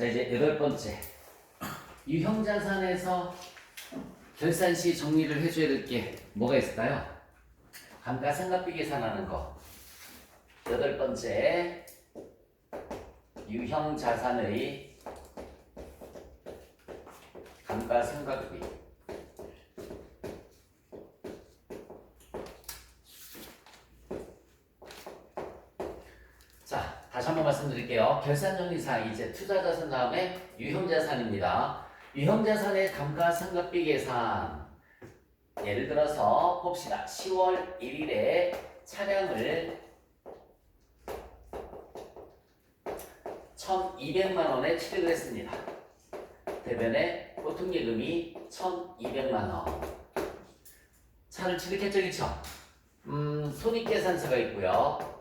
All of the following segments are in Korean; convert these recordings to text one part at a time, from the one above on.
자, 이제 8번째. 유형자산에서 결산 시 정리를 해줘야 될 게 뭐가 있을까요? 감가상각비 계산하는 거. 8번째. 유형자산의 감가상각비. 자, 다시 한번 말씀드릴게요. 결산정리사항 이제 투자자산 다음에 유형자산입니다. 유형자산의 감가상각비 계산. 예를 들어서 봅시다. 10월 1일에 차량을 1,200만 원에 취득을 했습니다. 대변에 보통예금이 1,200만 원. 차를 취득했죠, 그쵸? 손익계산서가 있고요.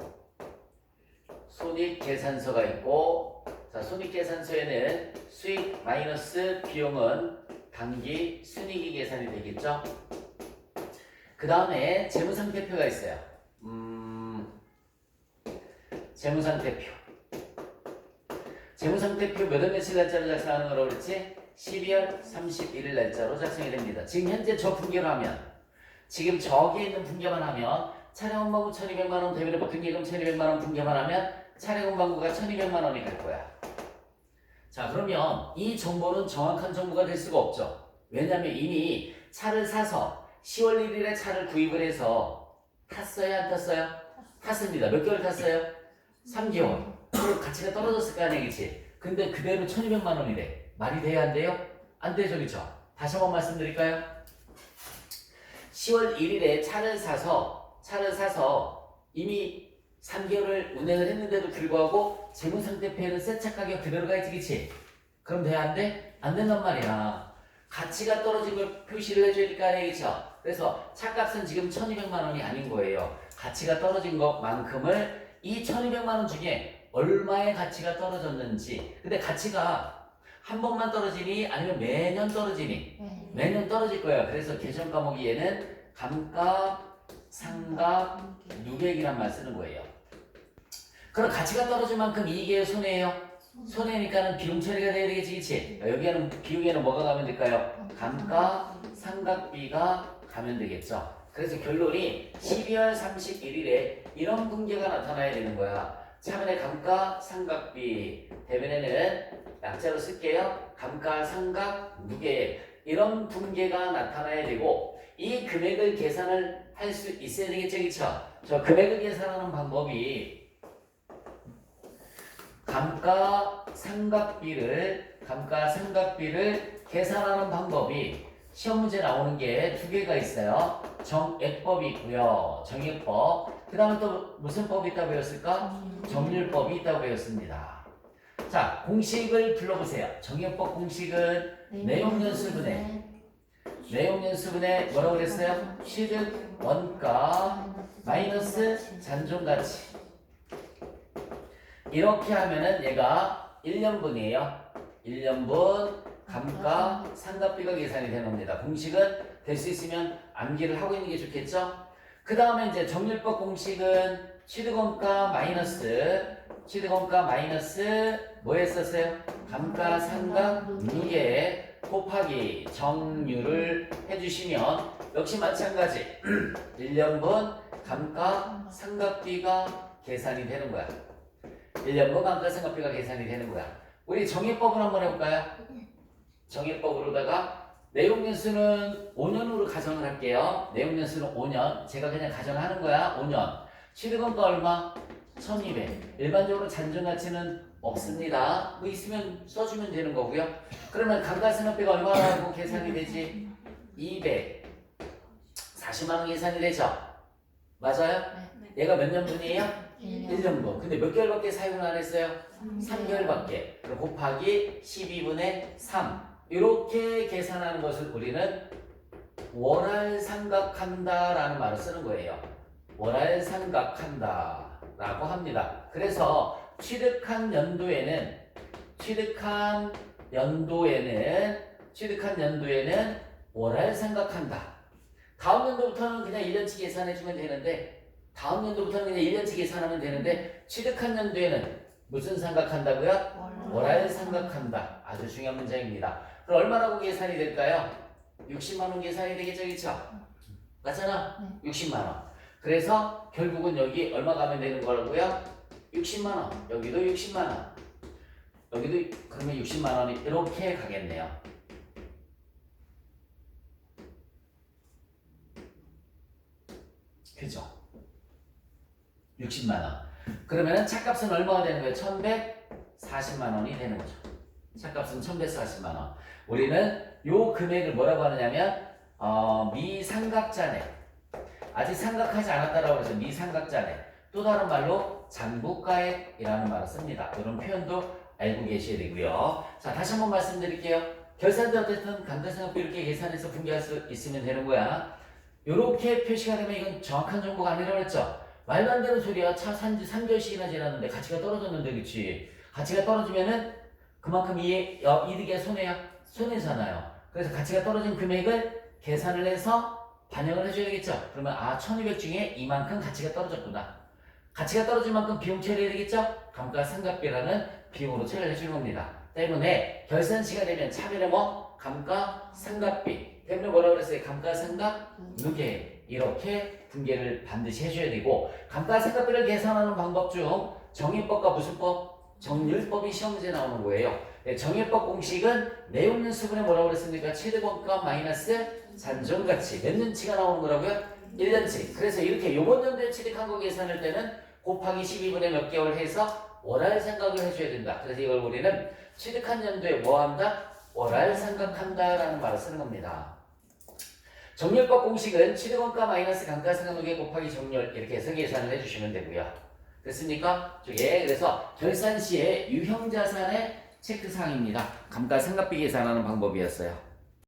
손익계산서가 있고, 자, 손익계산서에는 수익 마이너스 비용은 당기 순이익이 계산이 되겠죠? 그 다음에 재무상태표가 있어요. 재무상태표. 재무상태표 몇 월 며칠 날짜로 작성하는 거라고 그랬지? 12월 31일 날짜로 작성이 됩니다. 지금 현재 저 분기로 하면, 지금 저기에 있는 분기만 하면 차량운반부 1,200만 원, 대변에 보통예금 1,200만 원 분기만 하면 차량운반부가 1,200만 원이 갈 거야. 자, 그러면 이 정보는 정확한 정보가 될 수가 없죠. 왜냐면 이미 차를 사서 10월 1일에 차를 구입을 해서 탔어요, 안 탔어요? 탔습니다. 몇 개월 탔어요? 3개월. 그럼 가치가 떨어졌을 거 아니야, 그치? 근데 그대로 1,200만 원이래. 말이 돼야 안 돼요? 안 되죠, 그쵸? 다시 한번 말씀드릴까요? 10월 1일에 차를 사서 이미 3개월을 운행을 했는데도 불구하고 재무상태표에는 새 차 가격 그대로 가 있지, 그치? 그럼 돼, 안 돼? 안 된단 말이야. 가치가 떨어진 걸 표시를 해줘야 될 거 아니야, 그쵸? 그래서 차값은 지금 1,200만 원이 아닌 거예요. 가치가 떨어진 것만큼을 이 1,200만 원 중에 얼마의 가치가 떨어졌는지. 근데 가치가 한 번만 떨어지니 아니면 매년 떨어지니? 매년 떨어질 거예요. 그래서 계정 과목에는 감가, 상각, 누계액이란 말 쓰는 거예요. 그럼 가치가 떨어진 만큼 이익이에요, 손해예요? 손해니까는 비용 처리가 돼야 되겠지, 그치? 여기에는 비용에는 뭐가 가면 될까요? 감가, 상각비가 가면 되겠죠. 그래서 결론이 12월 31일에 이런 분계가 나타나야 되는 거야. 차변에 감가, 상각비, 대변에는 약자로 쓸게요. 감가, 상각, 누계액. 이런 분계가 나타나야 되고 이 금액을 계산을 할 수 있어야 되겠죠, 그쵸? 저 금액을 계산하는 방법이 감가, 상각비를 계산하는 방법이 시험 문제 나오는 게 두 개가 있어요. 정액법이 있고요. 정액법. 그 다음에 또 무슨 법이 있다고 배웠을까? 정률법이 있다고 배웠습니다. 자, 공식을 불러보세요. 정액법 공식은 내용연수분의 뭐라고 그랬어요? 취득 원가 마이너스 잔존가치. 이렇게 하면은 얘가 1년분이에요. 1년분 감가 상각비가 계산이 되는 겁니다. 공식은 될 수 있으면 암기를 하고 있는 게 좋겠죠? 그 다음에 이제 정률법 공식은 취득원가 마이너스 뭐 했었어요? 감가 상각 누계 곱하기 정률을 해주시면 역시 마찬가지 1년분 감가 상각비가 계산이 되는 거야. 1년분 감가 상각비가 계산이 되는 거야. 우리 정의법을 한번 해볼까요? 정의법으로다가 내용연수는 5년으로 가정을 할게요. 내용연수는 5년. 제가 그냥 가정하는 거야. 5년. 취득원가 얼마? 1,200. 일반적으로 잔존가치는 없습니다. 뭐 있으면 써주면 되는 거고요. 그러면 감가상각비가 얼마라고 계산이 되지? 240만 원 계산이 되죠? 맞아요? 얘가 몇 년분이에요? 1년분. 근데 몇 개월밖에 사용을 안 했어요? 3개월밖에. 그럼 곱하기 12분의 3. 이렇게 계산하는 것을 우리는 월할 상각한다라는 말을 쓰는 거예요. 월할 상각한다라고 합니다. 그래서 취득한 연도에는 월할 상각한다. 다음 연도부터는 그냥 1년치 계산해주면 되는데 취득한 연도에는 무슨 상각한다고요? 월할 생각한다. 아주 중요한 문장입니다. 그럼 얼마라고 계산이 될까요? 60만 원 계산이 되겠죠, 그렇죠? 맞잖아? 60만 원. 그래서 결국은 여기 얼마 가면 되는 거라고요? 60만 원. 여기도 60만 원. 여기도 그러면 60만 원이 이렇게 가겠네요. 그죠? 60만 원. 그러면은 차값은 얼마가 되는 거예요? 1140만 원이 되는 거죠. 차값은 1140만 원. 우리는 요 금액을 뭐라고 하느냐면 미삼각자네. 아직 삼각하지 않았다라고 해서 미삼각자네. 또 다른 말로 장부가액이라는 말을 씁니다. 이런 표현도 알고 계셔야 되고요. 자, 다시 한번 말씀드릴게요. 결산대 어쨌든 감가상각비 이렇게 계산해서 분개할 수 있으면 되는 거야. 요렇게 표시가 되면 이건 정확한 정보가 아니라고 했죠. 말도 안 되는 소리야. 차 산지 3개월씩이나 지났는데 가치가 떨어졌는데, 그치? 가치가 떨어지면은 그만큼 이득이야, 손해야? 손해잖아요. 그래서 가치가 떨어진 금액을 계산을 해서 반영을 해줘야 되겠죠. 그러면 1200 중에 이만큼 가치가 떨어졌구나. 가치가 떨어진 만큼 비용 처리해야 되겠죠. 감가상각비라는 비용으로 처리를 해주는 겁니다. 때문에 결산시가 되면 차별의 감가상각비 때문에 뭐라고 그랬어요? 감가상각무게 이렇게 분개를 반드시 해줘야 되고, 감가상각비를 계산하는 방법 중 정의법과 무슨 법? 정률법이 시험 문제에 나오는 거예요. 네, 정의법 공식은 내용연수분에 뭐라고 그랬습니까? 최대원가 마이너스 잔존가치. 몇 년치가 나오는 거라고요? 1년치. 그래서 이렇게 요번 연도에 취득한 거 계산할 때는 곱하기 12분의 몇 개월 해서 월할 생각을 해줘야 된다. 그래서 이걸 우리는 취득한 연도에 뭐 한다? 월할 생각한다 라는 말을 쓰는 겁니다. 정렬법 공식은 취득원가 마이너스 감가상각무게 곱하기 정렬 이렇게 해서 계산을 해주시면 되고요. 됐습니까? 저게 그래서 결산 시에 유형자산의 체크사항입니다. 감가상각비 계산하는 방법이었어요.